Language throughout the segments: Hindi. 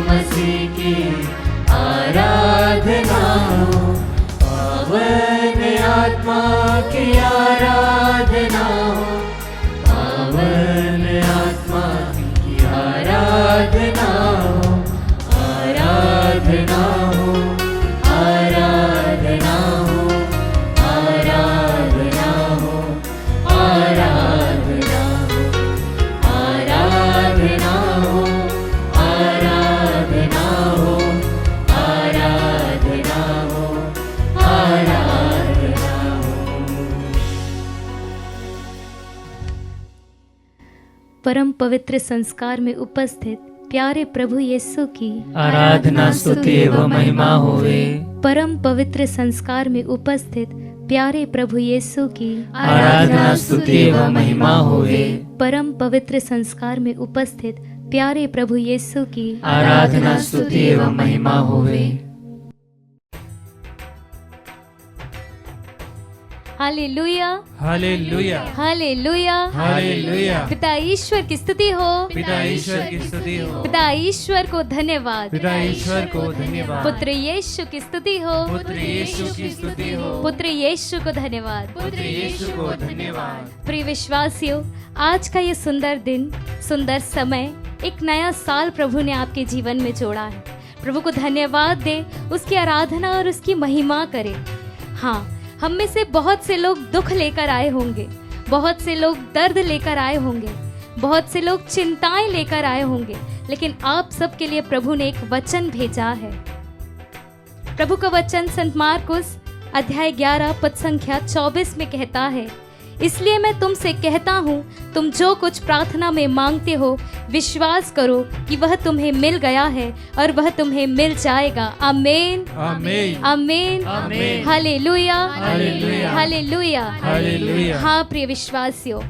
मसीह की आराधना हो, पावन आत्मा की आराधना हो, पावन आत्मा की आराधना हो, आराधना हो, आराधना हो, आराधना हो, आराधना हो, आराधना हो, आराधना हो, आराधना हो, आराधना हो। परम पवित्र संस्कार में उपस्थित प्यारे प्रभु यीशु की आराधना स्तुति एवं महिमा होवे। परम पवित्र संस्कार में उपस्थित प्यारे प्रभु यीशु की आराधना स्तुति एवं महिमा होवे। परम पवित्र संस्कार में उपस्थित प्यारे प्रभु यीशु की आराधना स्तुति एवं महिमा होवे। Hallelujah, hallelujah, hallelujah, hallelujah. पिता ईश्वर की स्तुति हो, पिता ईश्वर की स्तुति हो, पिता ईश्वर को धन्यवाद, पिता ईश्वर को धन्यवाद। पुत्र यीशु की स्तुति हो, पुत्र यीशु की स्तुति हो, पुत्र यीशु को धन्यवाद। पुत्र यीशु को धन्यवाद। प्रिय विश्वासियों, आज का ये सुंदर दिन, सुंदर समय, एक नया साल प्रभु ने आपके जीवन में जोड़ा है। प्रभु को धन्यवाद दे, उसकी आराधना और उसकी महिमा करे। हाँ, हम में से बहुत से लोग दुख लेकर आए होंगे, बहुत से लोग दर्द लेकर आए होंगे, बहुत से लोग चिंताएं लेकर आए होंगे, लेकिन आप सबके लिए प्रभु ने एक वचन भेजा है। प्रभु का वचन संत मार्कुस अध्याय 11 पद संख्या 24 में कहता है, इसलिए मैं तुमसे कहता हूँ, तुम जो कुछ प्रार्थना में मांगते हो, विश्वास करो कि वह तुम्हें मिल गया है और वह तुम्हें मिल जाएगा। आमीन, आमीन, आमीन, आमीन। Hallelujah, hallelujah, hallelujah, hallelujah. हाँ प्रिय विश्वासियों,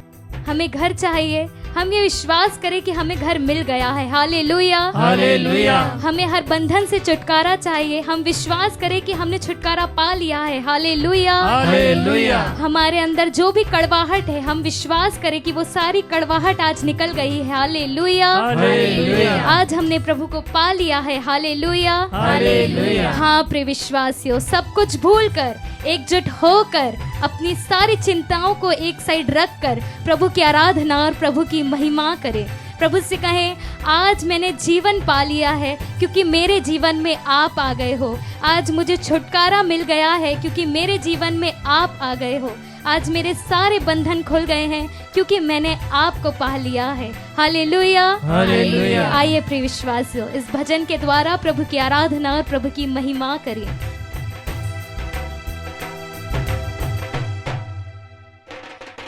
हमें घर चाहिए, हम ये विश्वास करें कि हमें घर मिल गया है। Hallelujah, hallelujah. हमें हर बंधन से छुटकारा चाहिए, हम विश्वास करें कि हमने छुटकारा पा लिया है। Hallelujah, hallelujah. हमारे अंदर जो भी कड़वाहट है, हम विश्वास करें कि वो सारी कड़वाहट आज निकल गई है। Hallelujah, hallelujah. आज हमने प्रभु को पा लिया है। Hallelujah, hallelujah. हाँ प्रिय विश्वासियों, सब कुछ भूलकर, एकजुट होकर, अपनी सारी चिंताओं को एक साइड रखकर प्रभु की आराधना और प्रभु की महिमा करें। प्रभु से कहें, आज मैंने जीवन पा लिया है क्योंकि मेरे जीवन में आप आ गए हो। आज मुझे छुटकारा मिल गया है क्योंकि मेरे जीवन में आप आ गए हो। आज मेरे सारे बंधन खुल गए हैं क्योंकि मैंने आपको पा लिया है। Hallelujah, hallelujah. आइए प्रिय विश्वासियों, इस भजन के द्वारा प्रभु की आराधना और प्रभु की महिमा करें।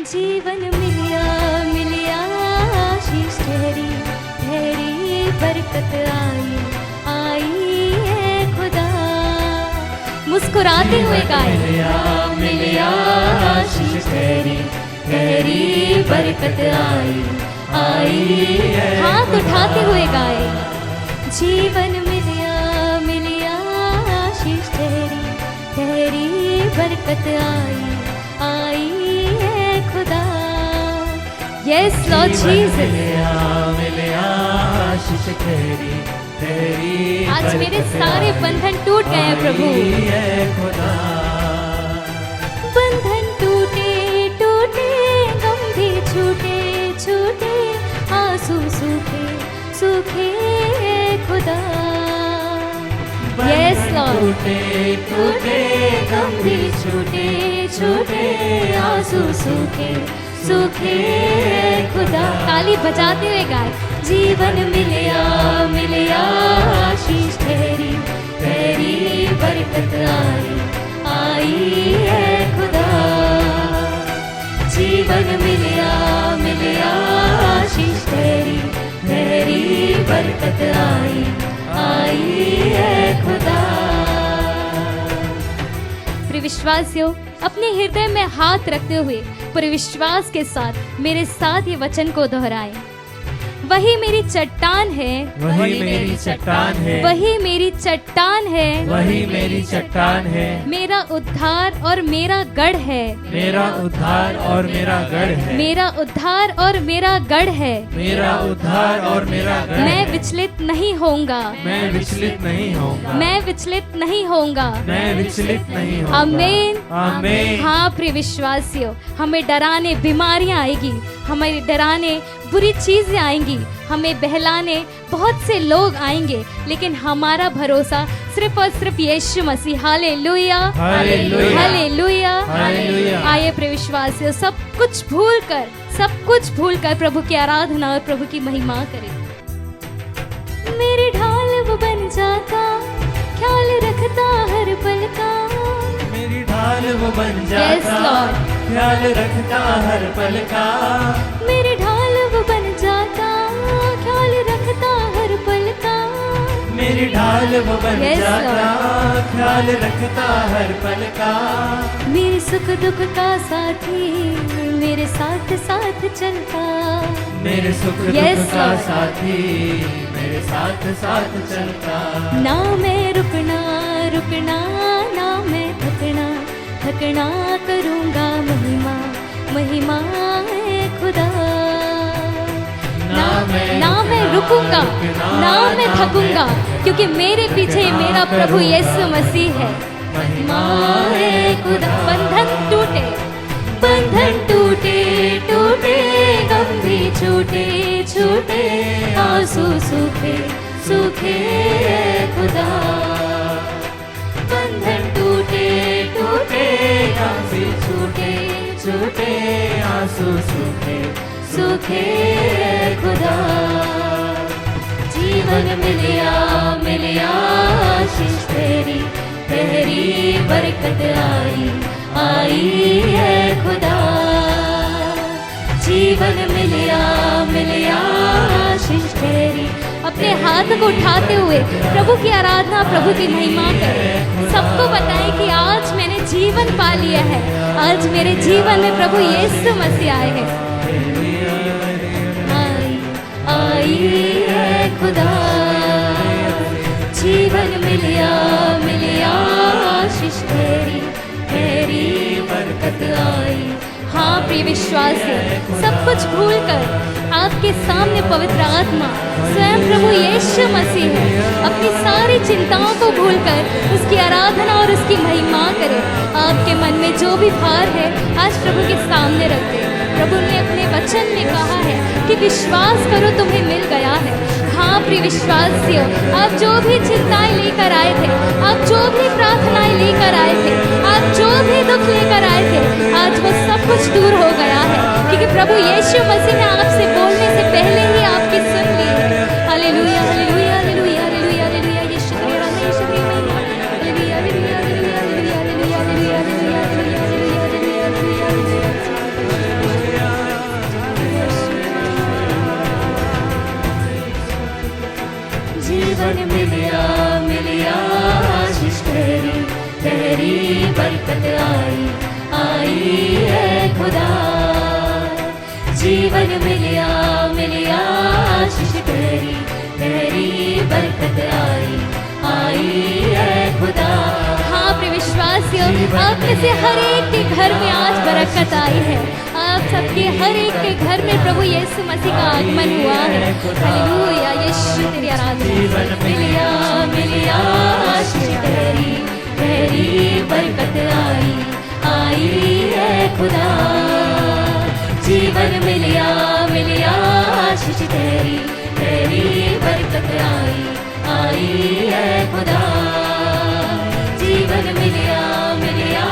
जीवन मिलिया, मिलिया आशीष ठहरी, ठहरी बरकत आई, आई है खुदा। मुस्कुराते हुए गाए, मिलिया, मिलिया आशीष तेरी, तेरी बरकत आई, आई है हाथ खुदा। उठाते हुए गाए, जीवन मिलिया, मिलिया आशीष ठहरी, ठहरी बरकत आई, आई है खुदा। यस लॉर्ड जीसस, मिलिया, मिलिया आशीष तेरी, तेरी आज मेरे बरकत सारे आई, बंधन टूट गए हैं प्रभु। आई है खुदा। बंधन टूटे टूटे, गम भी छूटे छूटे, आंसू सूखे सूखे खुदा। यस लॉर्ड, टूटे टूटे गम भी छूटे छूटे, आंसू सूखे सूखे खुदा। ताली बजाते हुए गाए, जीवन मिलिया, मिलिया आशीष तेरी, तेरी बरकत आई, आई है खुदा। जीवन मिलिया, मिलिया आशीष तेरी, तेरी बरकत आई, आई है खुदा। प्रिय विश्वासियों, अपने हृदय में हाथ रखते हुए पूरे विश्वास के साथ मेरे साथ ये वचन को दोहराएं। वही मेरी चट्टान है, वही मेरी चट्टान है, वही मेरी चट्टान है, वही मेरी चट्टान है, मेरा उद्धार और मेरा गढ़ है, मेरा उद्धार और मेरा गढ़ है, मेरा उद्धार और मेरा गढ़ है। मेरा उद्धार और मेरा गढ़ मैं है। विचलित नहीं होऊंगा, मैं विचलित नहीं होऊंगा, मैं विचलित नहीं होऊंगा। मैं विचलित नहीं होऊंगा। आमीन, आमीन। हाँ प्रिय विश्वासियों, हमें डराने बीमारियां आएगी, हमें डराने बुरी चीजें आएंगी, हमें बहलाने बहुत से लोग आएंगे, लेकिन हमारा भरोसा सिर्फ और सिर्फ Yeshu Masih. Hallelujah, hallelujah, hallelujah. Hallelujah. आइए प्रिय विश्वासियों, सब कुछ भूल कर प्रभु की आराधना और प्रभु की महिमा करें। मेरे ढाल वो बन जाता, ख्याल रखता हर पल का। मेरी ढाल वो बन Yes, जाता, Lord. ख्याल रखता हर पल का। मेरे ढाल वो बन जाता, ख्याल रखता हर पल का। मेरी ढाल वो बन Yes, जाता, ख्याल रखता हर पल का। मेरे सुख दुख का साथी, मेरे साथ साथ चलता। मेरे सुख Yes, दुख का Lord. साथी, मेरे साथ साथ चलता। ना मैं रुकना रुकना, ना मैं थकना करूँगा महिमा, महिमा है खुदा। ना मैं रुकूंगा, ना मैं थकूंगा, क्योंकि मेरे पीछे मेरा प्रभु यीशु मसीह है। महिमा है खुदा। बंधन टूटे, बंधन टूटे टूटे, गम भी छूटे छूटे, आंसू सूखे सूखे खुदा। बंधन टूटे टूटे, गम भी छूटे छूटे, आंसू सूखे सूखे खुदा। जीवन मिलिया मिलिया, आशीष तेरी तेरी बरकत आई आई है खुदा। जीवन मिलिया मिलिया, आशीष तेरी। अपने हाथ को उठाते हुए प्रभु की आराधना, प्रभु की महिमा करें। सबको बताएं कि आज मैंने जीवन पा लिया है, आज मेरे जीवन में प्रभु यीशु मसीह आए हैं। आई है खुदा। जीवन मिलिया मिलिया, आशीष तेरी तेरी बरकत आई। हाँ प्रिय विश्वासी, सब कुछ भूलकर आपके सामने पवित्र आत्मा स्वयं प्रभु यीशु मसीह है। अपनी सारी चिंताओं को भूलकर उसकी आराधना और उसकी महिमा करें। आपके मन में जो भी भार है आज प्रभु के सामने रख दें। प्रभु ने अपने वचन में कहा है कि विश्वास करो तुम्हें मिल गया है। हाँ प्रिय विश्वासियों, आप जो भी चिंताएं लेकर आए थे, आप जो भी प्रार्थनाएं लेकर आए थे, आप जो भी दुख लेकर आए थे, आज वो सब कुछ दूर हो गया है, क्योंकि प्रभु यीशु मसीह ने आपसे बोलने से पहले ही आपकी सुन ली है। Hallelujah hallelujah hallelujah hallelujah hallelujah. Yeshu तेरा नाम, यीशु तेरा नाम। Hallelujah hallelujah hallelujah hallelujah hallelujah hallelujah hallelujah hallelujah. जीवन मिलिया मिलिया, आशीष तेरी तेरी बरकत आई आई है खुदा। जीवन मिलिया मिलिया, आशीष तेरी तेरी बरकत आई आई है खुदा। हाँ प्रिय विश्वासियों, आप में से हर एक के घर में आज बरकत आई है। आप सबके हर एक के घर में प्रभु यीशु मसीह का आगमन हुआ है। हालेलुया, यीशु तेरी आराधना। जीवन मिलिया मिलिया, आशीष तेरी तेरी बरकत आई आई है खुदा। जीवन मिलिया मिलिया, आशीष तेरी तेरी बरकत आई आई है खुदा। जीवन मिलिया मिलिया,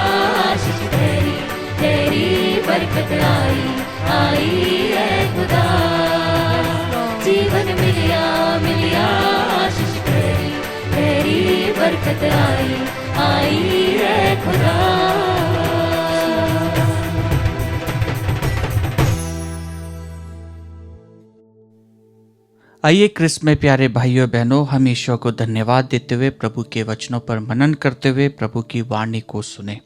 आशीष तेरी तेरी बरकत आई आई है खुदा। जीवन मिलिया मिलिया, आशीष तेरी तेरी बरकत आई आई है खुदा। आइए क्रिस्त में प्यारे भाइयों बहनों, हम ईश्वर को धन्यवाद देते हुए प्रभु के वचनों पर मनन करते हुए प्रभु की वाणी को सुने।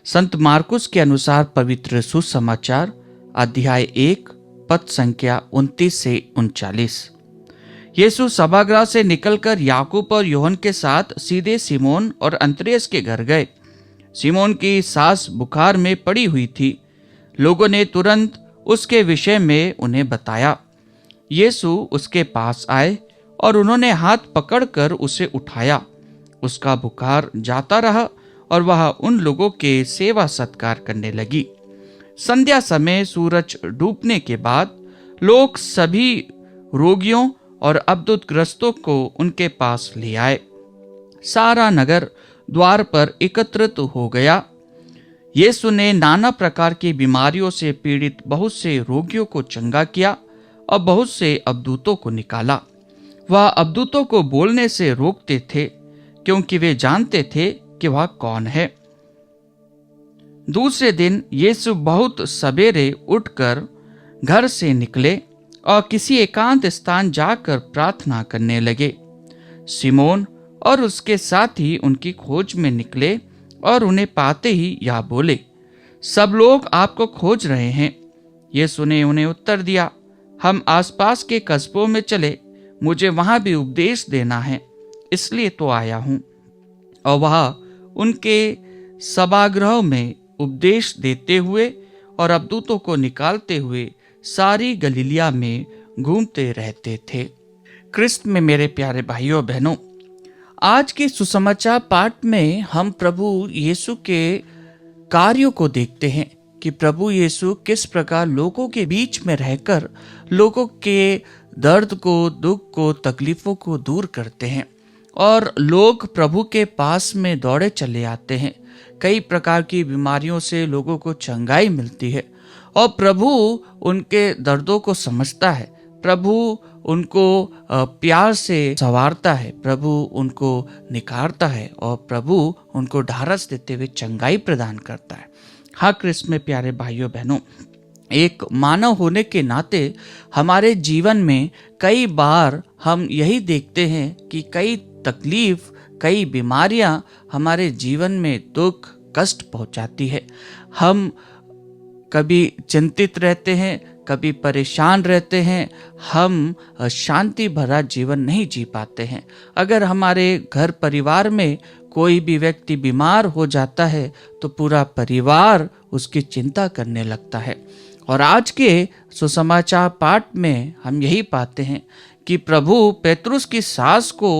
संत मार्कुस के अनुसार पवित्र सुसमाचार अध्याय 1 पद संख्या 29 से 39। यीशु सभागृह से निकलकर याकूब और योहन के साथ सीधे सिमोन और अंद्रियास के घर गए। सिमोन की सास बुखार में पड़ी हुई थी। लोगों ने तुरंत उसके विषय में उन्हें बताया। यीशु उसके पास आए और उन्होंने हाथ पकड़कर उसे उठाया। उसका बुखार जाता रहा और वह उन लोगों के सेवा सत्कार करने लगी। संध्या समय सूरज डूबने के बाद लोग सभी रोगियों और अब्दुतग्रस्तों को उनके पास ले आए। सारा नगर द्वार पर एकत्रित हो गया। यीशु ने नाना प्रकार की बीमारियों से पीड़ित बहुत से रोगियों को चंगा किया और बहुत से अबदूतों को निकाला। वह अबदूतों को बोलने से रोकते थे क्योंकि वे जानते थे कि वह कौन है। दूसरे दिन यीशु बहुत सवेरे उठकर घर से निकले और किसी एकांत स्थान जाकर प्रार्थना करने लगे। सिमोन और उसके साथी उनकी खोज में निकले और उन्हें पाते ही यह बोले, सब लोग आपको खोज रहे हैं। यीशु ने उन्हें उत्तर दिया, हम आसपास के कस्बों में चले, मुझे वहां भी उपदेश देना है, इसलिए तो आया हूं। और वह उनके सभागृह में उपदेश देते हुए और अबदूतों को निकालते हुए सारी गलीलिया में घूमते रहते थे। क्रिस्त में मेरे प्यारे भाइयों बहनों, आज के सुसमाचार पाठ में हम प्रभु यीशु के कार्यों को देखते हैं कि प्रभु यीशु किस प्रकार लोगों के बीच में रहकर लोगों के दर्द को, दुख को, तकलीफों को दूर करते हैं और लोग प्रभु के पास में दौड़े चले आते हैं। कई प्रकार की बीमारियों से लोगों को चंगाई मिलती है और प्रभु उनके दर्दों को समझता है। प्रभु उनको प्यार से संवारता है, प्रभु उनको निखारता है और प्रभु उनको ढारस देते हुए चंगाई प्रदान करता है। हाँ क्रिस्त में प्यारे भाइयों बहनों, एक मानव होने के नाते हमारे जीवन में कई बार हम यही देखते हैं कि कई तकलीफ, कई बीमारियां हमारे जीवन में दुख, कष्ट पहुंचाती है। हम कभी चिंतित रहते हैं, कभी परेशान रहते हैं, हम शांति भरा जीवन नहीं जी पाते हैं। अगर हमारे घर परिवार में कोई भी व्यक्ति बीमार हो जाता है तो पूरा परिवार उसकी चिंता करने लगता है। और आज के सुसमाचार पाठ में हम यही पाते हैं कि प्रभु पेतरुस की सास को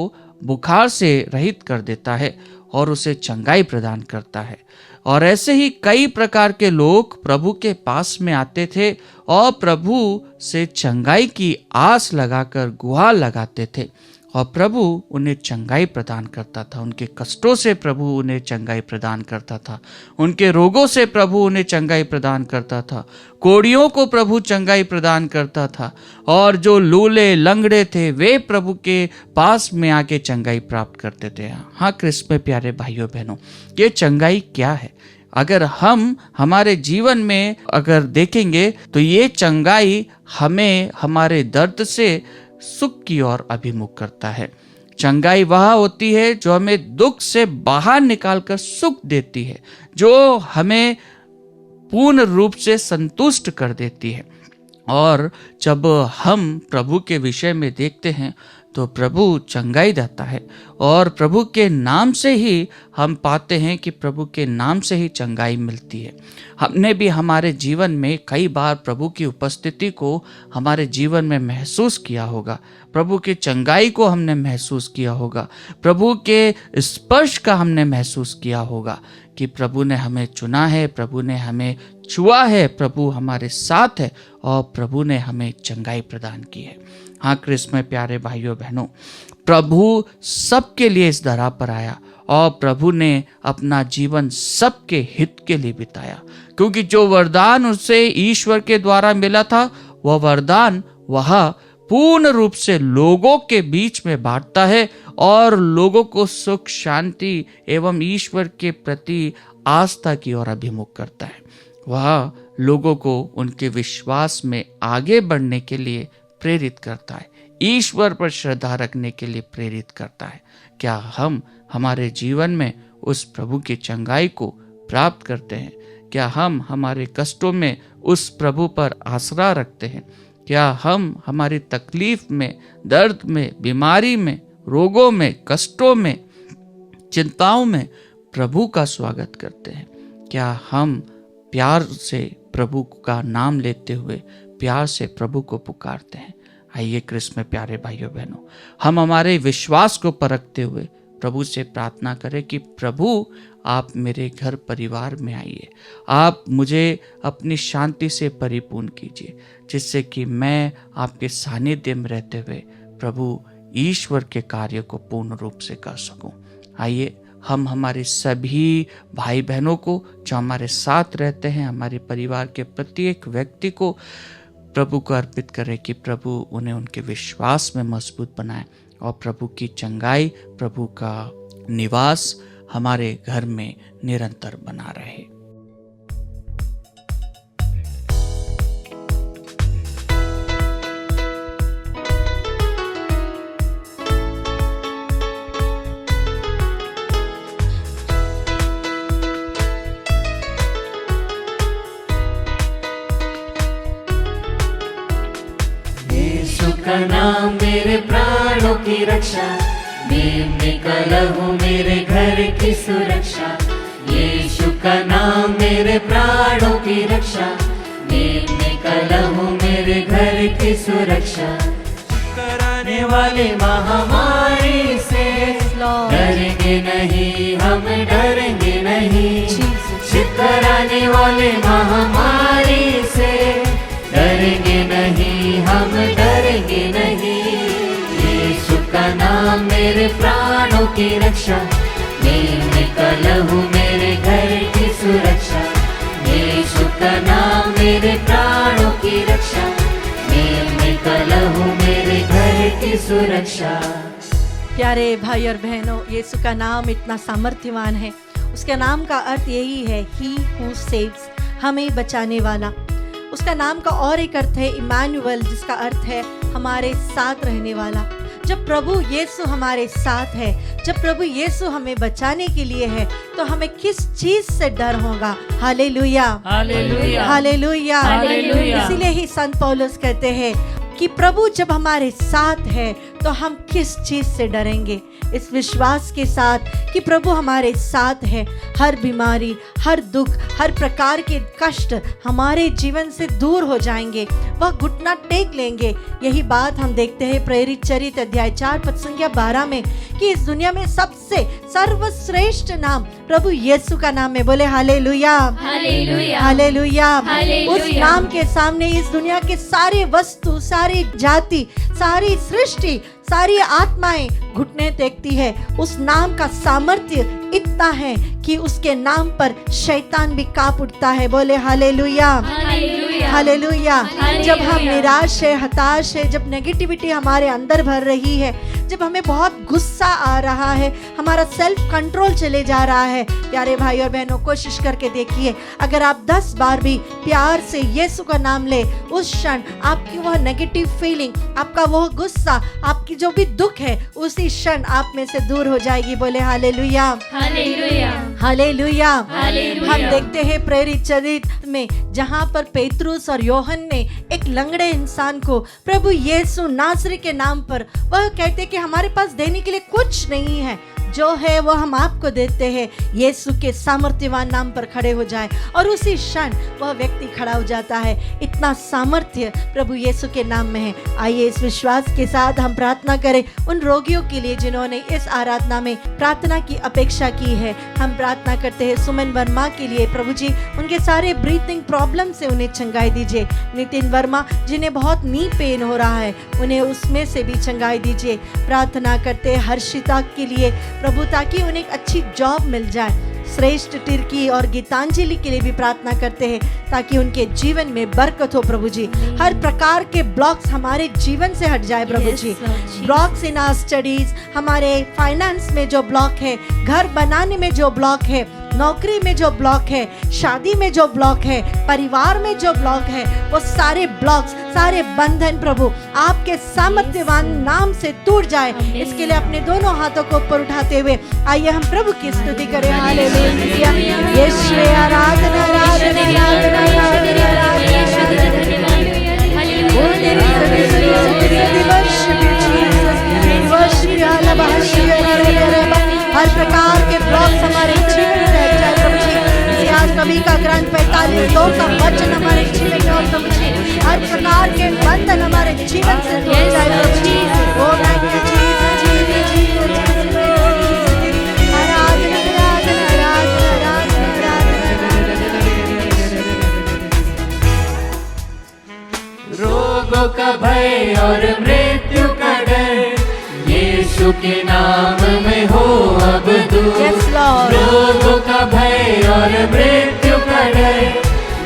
बुखार से रहित कर देता है और उसे चंगाई प्रदान करता है। और ऐसे ही कई प्रकार के लोग प्रभु के पास में आते थे और प्रभु से चंगाई की आस लगाकर गुहार लगाते थे और प्रभु उन्हें चंगाई प्रदान करता था। उनके कष्टों से प्रभु उन्हें चंगाई प्रदान करता था, उनके रोगों से प्रभु उन्हें चंगाई प्रदान करता था, कोड़ियों को प्रभु चंगाई प्रदान करता था और जो लूले लंगड़े थे वे प्रभु के पास में आके चंगाई प्राप्त करते थे। हाँ क्रिस्त में प्यारे भाइयों बहनों, ये चंगाई क्या है? अगर हम हमारे जीवन में अगर देखेंगे तो ये चंगाई हमें हमारे दर्द से सुख की ओर अभिमुख करता है। चंगाई वह होती है जो हमें दुख से बाहर निकालकर सुख देती है, जो हमें पूर्ण रूप से संतुष्ट कर देती है। और जब हम प्रभु के विषय में देखते हैं तो प्रभु चंगाई देता है और प्रभु के नाम से ही हम पाते हैं कि प्रभु के नाम से ही चंगाई मिलती है। हमने भी हमारे जीवन में कई बार प्रभु की उपस्थिति को हमारे जीवन में महसूस किया होगा, प्रभु की चंगाई को हमने महसूस किया होगा, प्रभु के स्पर्श का हमने महसूस किया होगा कि प्रभु ने हमें चुना है, प्रभु ने हमें छुआ है, प्रभु हमारे साथ है और प्रभु ने हमें चंगाई प्रदान की है। हाँ क्रिस्त में प्यारे भाइयों बहनों, प्रभु सबके लिए इस धरा पर आया और प्रभु ने अपना जीवन सबके हित के लिए बिताया, क्योंकि जो वरदान उसे ईश्वर के द्वारा मिला था वह वरदान वह पूर्ण रूप से लोगों के बीच में बांटता है और लोगों को सुख, शांति एवं ईश्वर के प्रति आस्था की ओर अभिमुख करता है। वह लोगों को उनके विश्वास में आगे बढ़ने के लिए प्रेरित करता है, ईश्वर पर श्रद्धा रखने के लिए प्रेरित करता है। क्या हम हमारे जीवन में उस प्रभु की चंगाई को प्राप्त करते हैं? क्या हम हमारे कष्टों में उस प्रभु पर आसरा रखते हैं? क्या हम हमारी तकलीफ में, दर्द में, बीमारी में, रोगों में, कष्टों में, चिंताओं में प्रभु का स्वागत करते हैं? क्या हम प्यार से प्रभु का नाम लेते हुए प्यार से प्रभु को पुकारते हैं? आइए क्रिस्त में प्यारे भाइयों बहनों, हम हमारे विश्वास को परखते हुए प्रभु से प्रार्थना करें कि प्रभु आप मेरे घर परिवार में आइए, आप मुझे अपनी शांति से परिपूर्ण कीजिए, जिससे कि मैं आपके सानिध्य में रहते हुए प्रभु ईश्वर के कार्य को पूर्ण रूप से कर सकूं। आइए हम हमारे सभी भाई बहनों को जो हमारे साथ रहते हैं, हमारे परिवार के प्रत्येक व्यक्ति को प्रभु को अर्पित करें कि प्रभु उन्हें उनके विश्वास में मजबूत बनाए और प्रभु की चंगाई, प्रभु का निवास हमारे घर में निरंतर बना रहे। यीशु का नाम मेरे प्राणों की रक्षा, मैं निकला हूँ मेरे घर की सुरक्षा। यीशु का नाम मेरे प्राणों की रक्षा, मैं निकला हूँ मेरे घर की सुरक्षा। कराने वाले महामारी से डरेंगे नहीं, हम डरेंगे नहीं। कराने वाले महामारी से डरेंगे नहीं, हम डरेंगे नहीं। यीशु का नाम मेरे प्राणों की रक्षा, मैं निकला हूँ मेरे घर की सुरक्षा। यीशु का नाम मेरे प्राणों की रक्षा, मैं निकला हूँ मेरे घर की सुरक्षा। प्यारे भाई और बहनों, यीशु का नाम इतना सामर्थ्यवान है। उसके नाम का अर्थ यही है, ही हू सेव्स, हमें बचाने वाला। उसका नाम का और एक अर्थ है इमानुएल, जिसका अर्थ है हमारे साथ रहने वाला। जब प्रभु यीशु हमारे साथ है, जब प्रभु यीशु हमें बचाने के लिए है, तो हमें किस चीज से डर होगा? Hallelujah, hallelujah, hallelujah, hallelujah. इसीलिए ही संत पौलुस कहते हैं कि प्रभु जब हमारे साथ है तो हम किस चीज से डरेंगे? इस विश्वास के साथ कि प्रभु हमारे साथ है, हर बीमारी, हर दुख, हर प्रकार के कष्ट हमारे जीवन से दूर हो जाएंगे, वह घुटना टेक लेंगे। यही बात हम देखते हैं प्रेरित चरित्र अध्याय 4 पद संख्या 12 में कि इस दुनिया में सबसे सर्वश्रेष्ठ नाम प्रभु यीशु का नाम है। बोले हालेलुया, हालेलुया, हालेलुया। हालेलुया। उस नाम के सामने इस दुनिया के सारे वस्तु, सारी जाति, सारी सृष्टि, सारी आत्माएं घुटने टेकती है। उस नाम का सामर्थ्य इतना है कि उसके नाम पर शैतान भी कांप उठता है। बोले हालेलुया, हालेलुया, हालेलुया। हालेलुया। जब हम निराश है, हताश है, जब नेगेटिविटी हमारे अंदर भर रही है, जब हमें बहुत गुस्सा आ रहा है, हमारा सेल्फ कंट्रोल चले जा रहा है, प्यारे भाई और बहनों, कोशिश करके देखिए, अगर आप 10 बार भी प्यार से यीशु का नाम ले, उस क्षण आपकी वह नेगेटिव फीलिंग, आपका वह गुस्सा, आपकी जो भी दुख है, उसी क्षण आप में से दूर हो जाएगी। बोले हालेलुया, हालेलुया, हालेलुया। हालेलुया। हम देखते हैं प्रेरित चरित्र में जहाँ पर पेतरुस और योहन ने एक लंगड़े इंसान को प्रभु यीशु नासरी के नाम पर, वह कहते कि हमारे पास देने के लिए कुछ नहीं है, जो है वो हम आपको देते हैं, यीशु के सामर्थ्यवान नाम पर खड़े हो जाए। और उसी क्षण वह व्यक्ति खड़ा हो जाता है। इतना सामर्थ्य प्रभु यीशु के नाम में है। आइए इस विश्वास के साथ हम प्रार्थना करें उन रोगियों के लिए जिन्होंने इस आराधना में प्रार्थना की अपेक्षा की है। हम प्रार्थना करते हैं सुमन वर्मा के लिए, प्रभु जी उनके सारे ब्रीथिंग प्रॉब्लम से उन्हें चंगाई दीजिए। नितिन वर्मा जिन्हें बहुत नी पेन हो रहा है, उन्हें उसमें से भी चंगाई दीजिए। प्रार्थना करते हैं हर्षिता के लिए प्रभु, ताकि उन्हें एक अच्छी जॉब मिल जाए। श्रेष्ठ तिर्की और गीतांजलि के लिए भी प्रार्थना करते हैं ताकि उनके जीवन में बरकत हो। प्रभु जी हर प्रकार के ब्लॉक्स हमारे जीवन से हट जाए। प्रभु जी ब्लॉक्स इन आवर स्टडीज, हमारे फाइनेंस में जो ब्लॉक है, घर बनाने में जो ब्लॉक है, नौकरी में जो ब्लॉक है, शादी में जो ब्लॉक है, परिवार में जो ब्लॉक है, वो सारे ब्लॉक्स, सारे बंधन प्रभु आपके सामर्थ्यवान नाम से टूट जाए। इसके लिए अपने दोनों हाथों को ऊपर उठाते हुए आइए हम प्रभु की स्तुति करें। हालेलुया, यीशु आराधना आराधना आराधना आराधना ओ तेरी स्तुति स्तुति worship you Jesus, worship you hallelujah. हर प्रकार के ब्लॉक्स हमारे जीवन से हट जाए प्रभु जी। आज कवि का ग्रंथ 45:2 का वचन हमारे जीवन में हो प्रभु जी। हर प्रकार के बंधन हमारे जीवन से टूट जाए प्रभु जी। ओ thank you Jesus, Jesus, Jesus, आराधना आराधना आराधना आराधना। रोगों का भय और मृत्यु का डर यीशु के नाम में हो अब दूर। Yes, Lord. रोगों का भय और मृत्यु का डर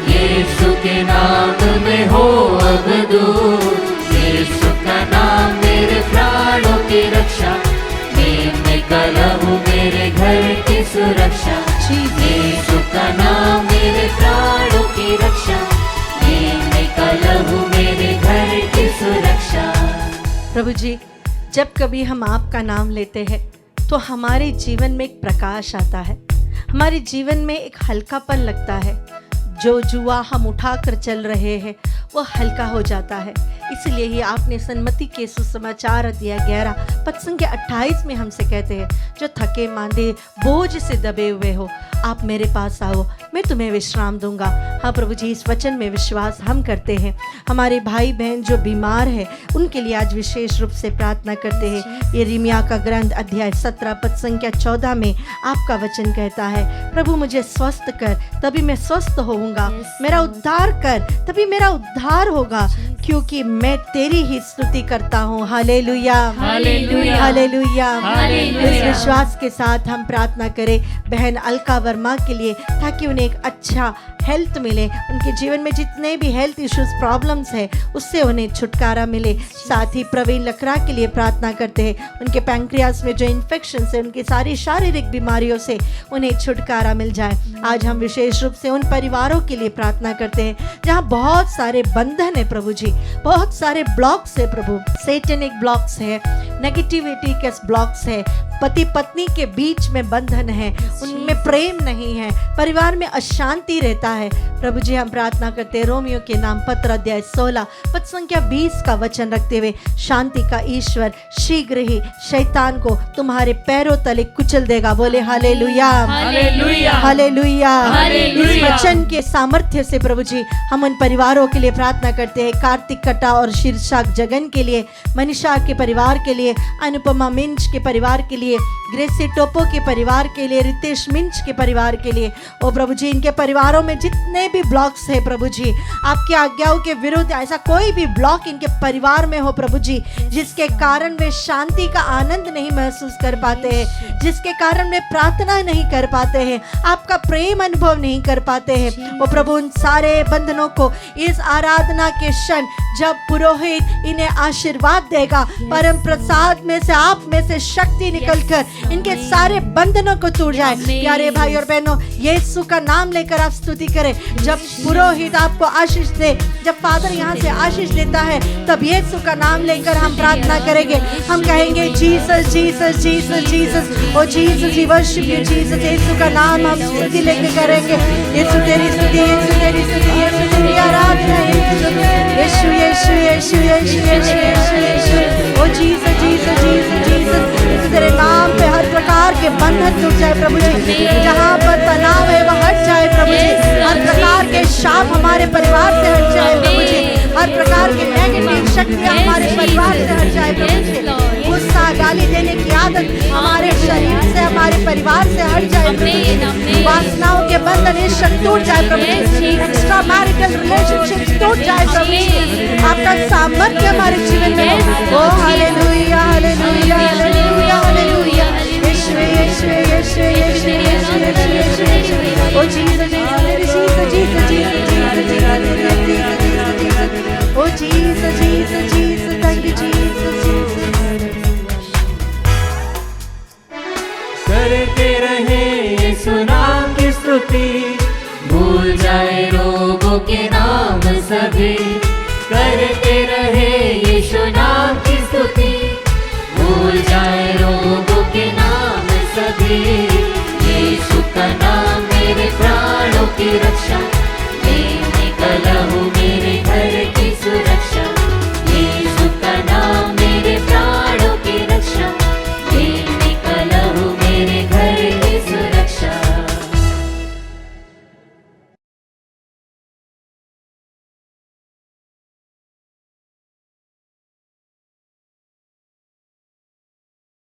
यीशु के नाम में हो अब दूर। यीशु का नाम मेरे प्राणों की रक्षा, मैं कला हूँ मेरे घर की सुरक्षा। यीशु का नाम मेरे प्राणों की रक्षा, मैं कला हूँ मेरे घर की सुरक्षा। प्रभु जी, जब कभी हम आपका नाम लेते हैं तो हमारे जीवन में एक प्रकाश आता है, हमारे जीवन में एक हल्कापन लगता है। जो जुआ हम उठाकर चल रहे हैं वो हल्का हो जाता है। इसलिए ही आपने सन्मति के सुसमाचार अध्याय 11 पद संख्या 28 में हमसे कहते हैं, जो थके मांदे बोझ से दबे हुए हो आप मेरे पास आओ, मैं तुम्हें विश्राम दूंगा। हाँ प्रभु जी, इस वचन में विश्वास हम करते हैं। हमारे भाई बहन जो बीमार है उनके लिए आज विशेष रूप से प्रार्थना करते हैं। यिर्मयाह का ग्रंथ अध्याय 17 पद संख्या 14 में आपका वचन कहता है, प्रभु मुझे स्वस्थ कर तभी मैं स्वस्थ होऊंगा, मेरा उद्धार कर तभी मेरा उद्धार होगा, क्योंकि मैं तेरी ही स्तुति करता हूँ। Hallelujah, hallelujah, hallelujah. हालेलुया। इस विश्वास के साथ हम प्रार्थना करें बहन अलका वर्मा के लिए, ताकि उन्हें एक अच्छा हेल्थ मिले, उनके जीवन में जितने भी हेल्थ इश्यूज प्रॉब्लम्स है उससे उन्हें छुटकारा मिले। साथ ही प्रवीण लकड़ा के लिए प्रार्थना करते हैं, उनके पैंक्रियास में जो इन्फेक्शन है, उनकी सारी शारीरिक बीमारियों से उन्हें छुटकारा मिल जाए। आज हम विशेष रूप से उन परिवारों के लिए प्रार्थना करते हैं जहाँ बहुत सारे बंधन है प्रभु जी, बहुत सारे ब्लॉक्स है प्रभु, सैटेनिक ब्लॉक्स है, नेगेटिविटी के ब्लॉक्स है, पति पत्नी के बीच में बंधन है, उनमें प्रेम नहीं है, परिवार में अशांति रहता है। प्रभु जी हम प्रार्थना करते हैं रोमियो के नाम पत्र अध्याय 16 पद संख्या 20 का वचन रखते हुए, शांति का ईश्वर शीघ्र ही शैतान को तुम्हारे पैरों तले कुचल देगा। बोले हालेलुया, हालेलुया, हालेलुया। हालेलुया। इस वचन के सामर्थ्य से प्रभु जी हम उन परिवारों के लिए प्रार्थना करते हैं, कार्तिक कटा और शीर्षक जगन के लिए, मनीषा के परिवार के लिए, अनुपमा मिंच के परिवार के लिए, ग्रेसी टोपो के परिवार के लिए, रितेश मिंच के परिवार के लिए। ओ प्रभु जी, इनके परिवारों में जितने भी ब्लॉक्स है प्रभु जी, आपकी आज्ञाओं के विरुद्ध ऐसा कोई भी ब्लॉक इनके परिवार में हो प्रभु जी, जिसके कारण वे शांति का आनंद नहीं महसूस कर पाते हैं, जिसके कारण वे प्रार्थना नहीं कर पाते हैं, आपका प्रेम अनुभव नहीं कर पाते हैं। ओ प्रभु, उन सारे बंधनों को इस आराधना के क्षण जब पुरोहित इन्हें आशीर्वाद देगा, परम प्रसाद में से आप में से शक्ति निकलकर इनके सारे बंधनों को तोड़ जाए। प्यारे भाई और बहनों, यीशु का नाम लेकर आप स्तुति करें। जब पुरोहित आपको आशीष दे, जब फादर यहाँ से आशीष देता है, तब यीशु का नाम लेकर हम प्रार्थना करेंगे। हम कहेंगे जीसस जीसस जीसस जीसस, ओ Jesus we worship you Jesus. Yeshu का नाम हम स्तुति लेकर करेंगे। यीशु तेरी स्तुति, यीशु तेरी स्तुति, यीशु तेरी आराधना, यीशु यीशु यीशु यीशु यीशु यीशु यीशु, ओ जीसस जीसस जीसस जीसस। तेरे नाम पे हर प्रकार के बंधन टूट जाए प्रभु जी, जहाँ पर तनाव है वह हट जाए प्रभु जी, हर प्रकार के शाप हमारे परिवार से हट जाए प्रभु जी, हर प्रकार की नेगेटिव शक्तियाँ हमारे परिवार से हट जाए प्रभु जी, गुस्सा गाली देने की आदत हमारे शरीर से, हमारे परिवार से हट जाए प्रभु जी, वासनाओं के बंधन ये शक्ति टूट जाए प्रभु जी, एक्स्ट्रा मैरिटल रिलेशनशिप टूट जाए प्रभु जी, आपका सामर्थ्य हमारे जीवन में हो। ओ hallelujah hallelujah hallelujah hallelujah, Yeshu Yeshu Yeshu Yeshu Yeshu Yeshu Yeshu, ओ Jesus Jesus Jesus Jesus Jesus, ओ Jesus Jesus Jesus, thank you Jesus. करते रहे यीशु नाम की स्तुति, भूल जाए रोगों के नाम सभी, करते रहे यीशु नाम की स्तुति, भूल जाए